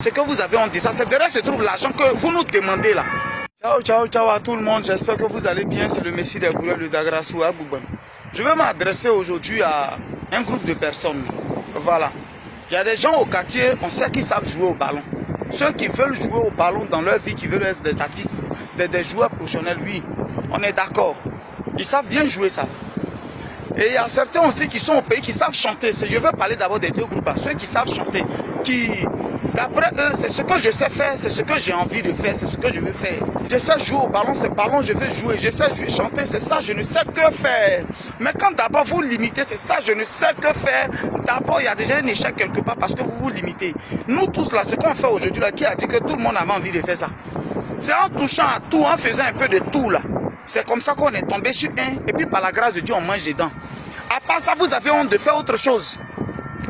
Ce que vous avez honte de ça, c'est derrière se trouve l'argent que vous nous demandez là. Ciao, ciao, ciao à tout le monde. J'espère que vous allez bien. C'est le Messie des coureurs, le Dagrasou à Boubam. Je vais m'adresser aujourd'hui à un groupe de personnes. Voilà. Il y a des gens au quartier, on sait qu'ils savent jouer au ballon. Ceux qui veulent jouer au ballon dans leur vie, qui veulent être des artistes, des joueurs professionnels, oui, on est d'accord. Ils savent bien jouer ça. Et il y a certains aussi qui sont au pays, qui savent chanter. Je veux parler d'abord des deux groupes. Ceux qui savent chanter, d'après eux, c'est ce que je sais faire, c'est ce que j'ai envie de faire, c'est ce que je veux faire. Je sais jouer au ballon, c'est ballon, je veux jouer. Je sais chanter, c'est ça, je ne sais que faire. Mais quand d'abord vous limitez, c'est ça, je ne sais que faire. D'abord, il y a déjà un échec quelque part parce que vous vous limitez. Nous tous là, ce qu'on fait aujourd'hui, là, qui a dit que tout le monde avait envie de faire ça? C'est en touchant à tout, en faisant un peu de tout là. C'est comme ça qu'on est tombé sur un, et puis par la grâce de Dieu, on mange dedans. À part ça, vous avez honte de faire autre chose.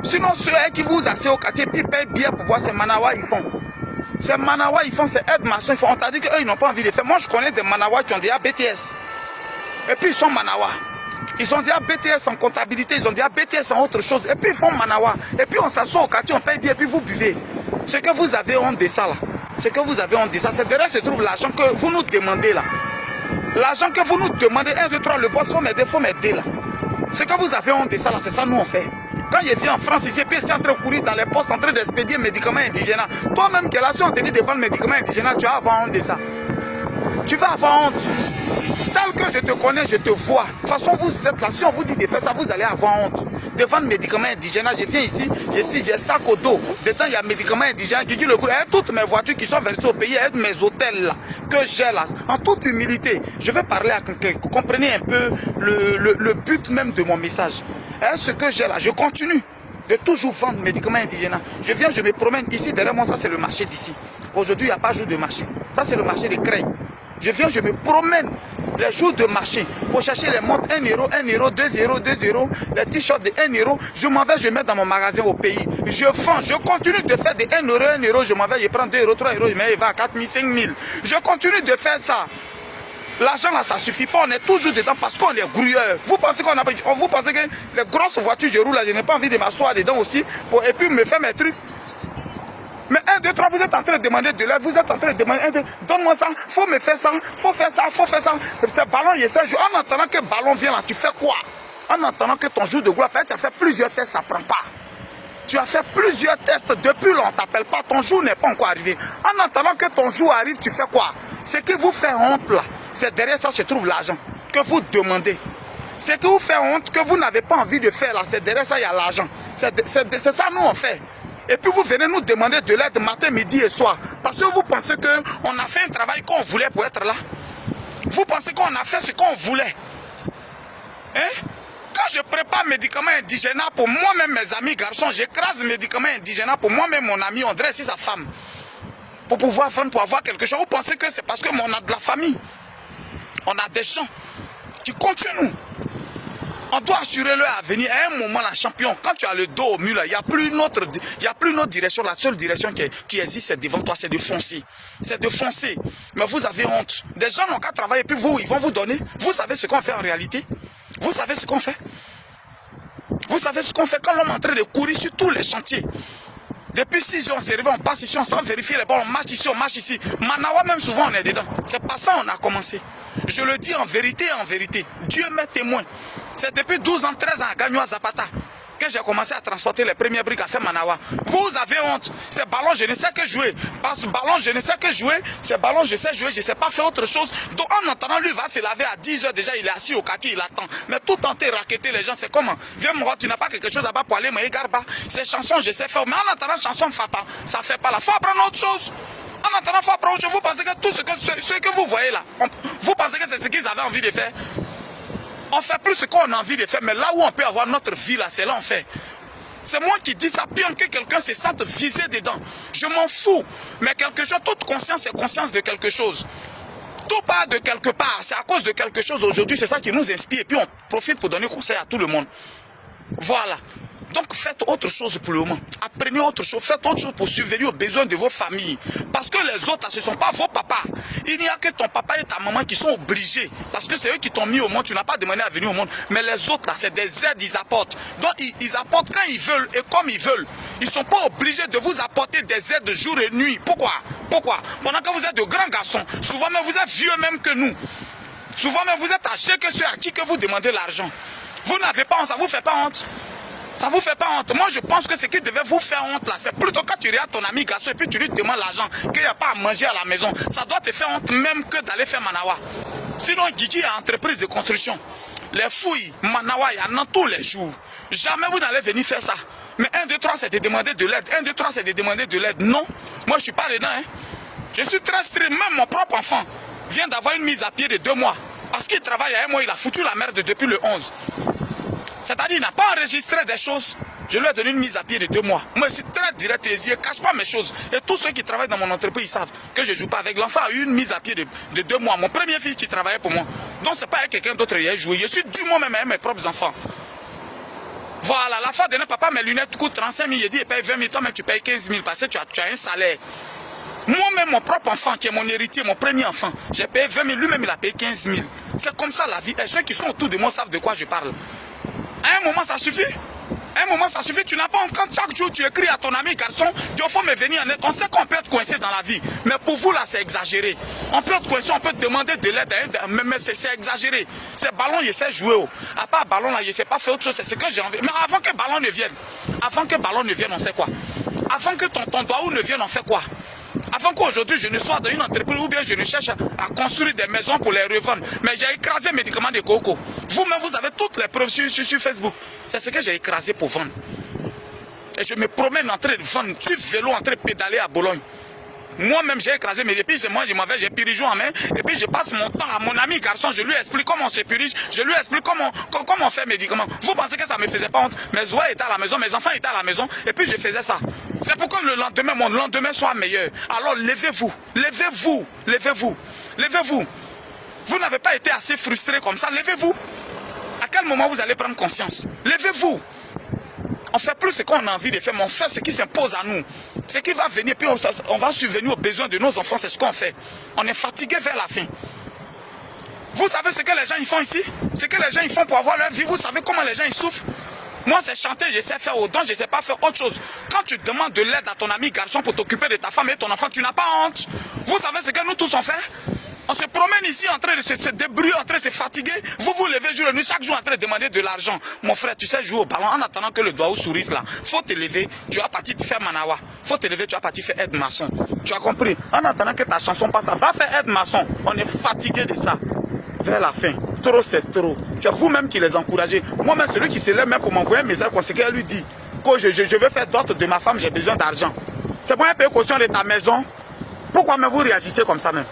Sinon, ceux qui vous asseyent au quartier, puis payent bien pour voir ces manawa, ils font. Ces manawa, ils font, ces aides-maçons, ils font. On t'a dit qu'eux, ils n'ont pas envie de faire. Moi, je connais des manawa qui ont déjà BTS. Et puis, ils sont manawa. Ils ont déjà BTS en comptabilité, ils ont déjà BTS en autre chose. Et puis, ils font manawa. Et puis, on s'assoit au quartier, on paye bien, et puis vous buvez. Ce que vous avez honte de ça, là. Ce que vous avez honte de ça, c'est derrière se trouve l'argent que vous nous demandez, là. L'argent que vous nous demandez, 1, 2, 3, le boss, faut m'aider là. Ce que vous avez honte de ça là, c'est ça nous on fait. Quand il vient en France ici, puis c'est en train de courir dans les postes, en train d'expédier médicaments indigènes. Toi-même qui es là, si on te dit de vendre médicaments indigènes, tu vas avoir honte de ça. Tu vas avoir honte. Tel que je te connais, je te vois. De toute façon, vous êtes là, si on vous dit de faire ça, vous allez avoir honte. De vendre médicaments indigènes, je viens ici, j'ai sac au dos. Dedans, il y a médicaments indigènes qui disent le goût. Toutes mes voitures qui sont versées au pays, mes hôtels là, que j'ai là, en toute humilité, je vais parler à quelqu'un. Vous comprenez un peu le but même de mon message. Et ce que j'ai là, je continue de toujours vendre médicaments indigènes. Je viens, je me promène ici, derrière moi, ça c'est le marché d'ici. Aujourd'hui, il n'y a pas jour de marché. Ça c'est le marché des Creil. Je viens, je me promène les jours de marché pour chercher les montres 1 euro, 1 euro, 2 euros, 2 euros, les t-shirts de 1 euro. Je m'en vais, je mets dans mon magasin au pays. Je vends, je continue de faire de 1 euro, 1 euro. Je m'en vais, je prends 2 euros, 3 euros, je mets, il va à 4 000, 5 000. Je continue de faire ça. L'argent là, ça ne suffit pas, on est toujours dedans parce qu'on est grouilleurs. Vous pensez vous pensez que les grosses voitures, je roule là, je n'ai pas envie de m'asseoir dedans aussi et puis me faire mes trucs. Mais 1, 2, 3, vous êtes en train de demander de l'aide, vous êtes en train de demander, donne-moi ça, faut me faire ça, faut faire ça, faut faire ça. Ce ballon, il essaie de jouer. En attendant que le ballon vienne là, tu fais quoi? En attendant que ton jour de gloire, tu as fait plusieurs tests, ça ne prend pas. Tu as fait plusieurs tests, depuis là, on ne t'appelle pas, ton jour n'est pas encore arrivé. En attendant que ton jour arrive, tu fais quoi? Ce qui vous fait honte là, c'est derrière ça se trouve l'argent que vous demandez. Ce qui vous fait honte, que vous n'avez pas envie de faire là, c'est derrière ça, il y a l'argent. C'est ça, nous, on fait. Et puis vous venez nous demander de l'aide matin, midi et soir. Parce que vous pensez qu'on a fait un travail qu'on voulait pour être là. Vous pensez qu'on a fait ce qu'on voulait. Hein? Quand je prépare médicaments indigènes pour moi-même, mes amis garçons, j'écrase médicaments indigènes pour moi-même, mon ami, on dresse sa femme. Pour pouvoir vendre, pour avoir quelque chose. Vous pensez que c'est parce qu'on a de la famille. On a des gens qui continuent. On doit assurer leur avenir. À un moment, la champion, quand tu as le dos au mur, il n'y a plus une autre direction. La seule direction qui existe, c'est devant toi, c'est de foncer. C'est de foncer. Mais vous avez honte. Des gens n'ont qu'à travailler, puis vous, ils vont vous donner. Vous savez ce qu'on fait en réalité? Vous savez ce qu'on fait? Vous savez ce qu'on fait quand l'homme est en train de courir sur tous les chantiers? Depuis 6 heures, on s'est réveillé, on passe ici, on s'en vérifie les balles, on marche ici, on marche ici. Manawa, même souvent, on est dedans. C'est pas ça, on a commencé. Je le dis en vérité, Dieu m'est témoin. C'est depuis 12 ans, 13 ans à Gagnoa Zapata que j'ai commencé à transporter les premières briques à faire Manawa. Vous avez honte. Ces ballons, je ne sais que jouer. Parce que ballon, je ne sais que jouer. Ces ballons, je sais jouer, je ne sais pas faire autre chose. Donc en entendant, lui va se laver à 10 heures déjà, il est assis au quartier, il attend. Mais tout tenter raqueter les gens, c'est comment? Viens moi, tu n'as pas quelque chose là-bas pour aller me garba. Ces chansons, je sais faire. Mais en entendant, chanson ne fait pas. Ça ne fait pas là. Il faut apprendre autre chose. En attendant, il faut apprendre autre chose. Vous pensez que tout ce que vous voyez là, vous pensez que c'est ce qu'ils avaient envie de faire? On fait plus ce qu'on a envie de faire, mais là où on peut avoir notre vie, là, c'est là on fait. C'est moi qui dis ça, bien que quelqu'un se sente visé dedans. Je m'en fous. Mais quelque chose, toute conscience est conscience de quelque chose. Tout part de quelque part. C'est à cause de quelque chose aujourd'hui, c'est ça qui nous inspire. Et puis on profite pour donner conseil à tout le monde. Voilà. Donc faites autre chose pour le moment. Apprenez autre chose. Faites autre chose pour subvenir aux besoins de vos familles. Parce que les autres, ce ne sont pas vos papas. Il n'y a que ton papa et ta maman qui sont obligés. Parce que c'est eux qui t'ont mis au monde. Tu n'as pas demandé à venir au monde. Mais les autres, là, c'est des aides, ils apportent. Donc ils apportent quand ils veulent et comme ils veulent. Ils ne sont pas obligés de vous apporter des aides jour et nuit. Pourquoi? Pourquoi? Pendant que vous êtes de grands garçons, souvent même vous êtes vieux même que nous. Souvent même vous êtes âgés que ceux à qui que vous demandez l'argent. Vous n'avez pas honte, ça ne vous fait pas honte. Ça ne vous fait pas honte. Moi, je pense que ce qui devait vous faire honte là, c'est plutôt quand tu regardes ton ami garçon et puis tu lui demandes l'argent, qu'il n'y a pas à manger à la maison. Ça doit te faire honte même que d'aller faire Manawa. Sinon, Guigui a entreprise de construction. Les fouilles, Manawa, il y en a tous les jours. Jamais vous n'allez venir faire ça. Mais 1, 2, 3, c'est de demander de l'aide. 1, 2, 3, c'est de demander de l'aide. Non, moi, je ne suis pas dedans. Hein. Je suis très strict. Même mon propre enfant vient d'avoir une mise à pied de 2 mois. Parce qu'il travaille à 1 mois, il a foutu la merde depuis le 11. C'est-à-dire, il n'a pas enregistré des choses. Je lui ai donné une mise à pied de 2 mois. Moi, je suis très direct et je ne cache pas mes choses. Et tous ceux qui travaillent dans mon entreprise, ils savent que je ne joue pas avec. L'enfant a eu une mise à pied de 2 mois. Mon premier fils qui travaillait pour moi. Donc, ce n'est pas avec quelqu'un d'autre qui a joué. Je suis du moi-même avec mes propres enfants. Voilà, la fois dernière, papa, mes lunettes coûtent 35 000. Il dit, il paye 20 000. Toi-même, tu payes 15 000 parce que tu as un salaire. Moi-même, mon propre enfant, qui est mon héritier, mon premier enfant, j'ai payé 20 000. Lui-même, il a payé 15 000. C'est comme ça la vie. Et ceux qui sont autour de moi savent de quoi je parle. À un moment, ça suffit. À un moment, ça suffit. Tu n'as pas honte. Quand chaque jour, tu écris à ton ami garçon, il faut me venir en aide. On sait qu'on peut être coincé dans la vie. Mais pour vous, là, c'est exagéré. On peut être coincé, on peut demander de l'aide. Mais c'est exagéré. C'est ballon, il sait jouer. À part ballon, là, il ne sait pas faire autre chose. C'est ce que j'ai envie. Mais avant que ballon ne vienne, on fait quoi? Avant que ton doigt ne vienne, on fait quoi? Avant qu'aujourd'hui je ne sois dans une entreprise ou bien je ne cherche à construire des maisons pour les revendre. Mais j'ai écrasé les médicaments de coco. Vous-même, vous avez toutes les preuves sur Facebook. C'est ce que j'ai écrasé pour vendre. Et je me promène en train de vendre, sur vélo, en train de pédaler à Bologne. Moi-même, j'ai écrasé mes épices. Moi, je m'en vais, j'ai pirigeon en main. Et puis, je passe mon temps à mon ami garçon. Je lui explique comment on se purige. Je lui explique comment on fait médicaments. Vous pensez que ça ne me faisait pas honte? Mes oies étaient à la maison, mes enfants étaient à la maison. Et puis, je faisais ça. C'est pourquoi le lendemain, mon lendemain soit meilleur. Alors, levez-vous. Levez-vous. Levez-vous. Levez-vous. Vous n'avez pas été assez frustré comme ça. Levez-vous. À quel moment vous allez prendre conscience? Levez-vous. On ne fait plus ce qu'on a envie de faire, mais on fait ce qui s'impose à nous. Ce qui va venir, puis on va subvenir aux besoins de nos enfants, c'est ce qu'on fait. On est fatigué vers la fin. Vous savez ce que les gens ils font ici? Ce que les gens ils font pour avoir leur vie, vous savez comment les gens ils souffrent? Moi, c'est chanter, je sais faire autant, je ne sais pas faire autre chose. Quand tu demandes de l'aide à ton ami garçon pour t'occuper de ta femme et ton enfant, tu n'as pas honte. Vous savez ce que nous tous on fait? On se promène ici en train de se débrouiller, en train de se fatiguer. Vous vous levez jour et nuit, chaque jour en train de demander de l'argent. Mon frère, tu sais jouer au ballon en attendant que le doigt sourisse là. Faut te lever, tu vas partir faire Manawa. Faut te lever, tu vas partir faire aide-maçon. Tu as compris? En attendant que ta chanson passe, va faire aide-maçon. On est fatigué de ça. Vers la fin, trop c'est trop. C'est vous-même qui les encouragez. Moi-même, celui qui se lève même pour m'envoyer un message conséquent, lui dit que je veux faire d'autres de ma femme, j'ai besoin d'argent. C'est pour un payer caution de ta maison. Pourquoi même vous réagissez comme ça même?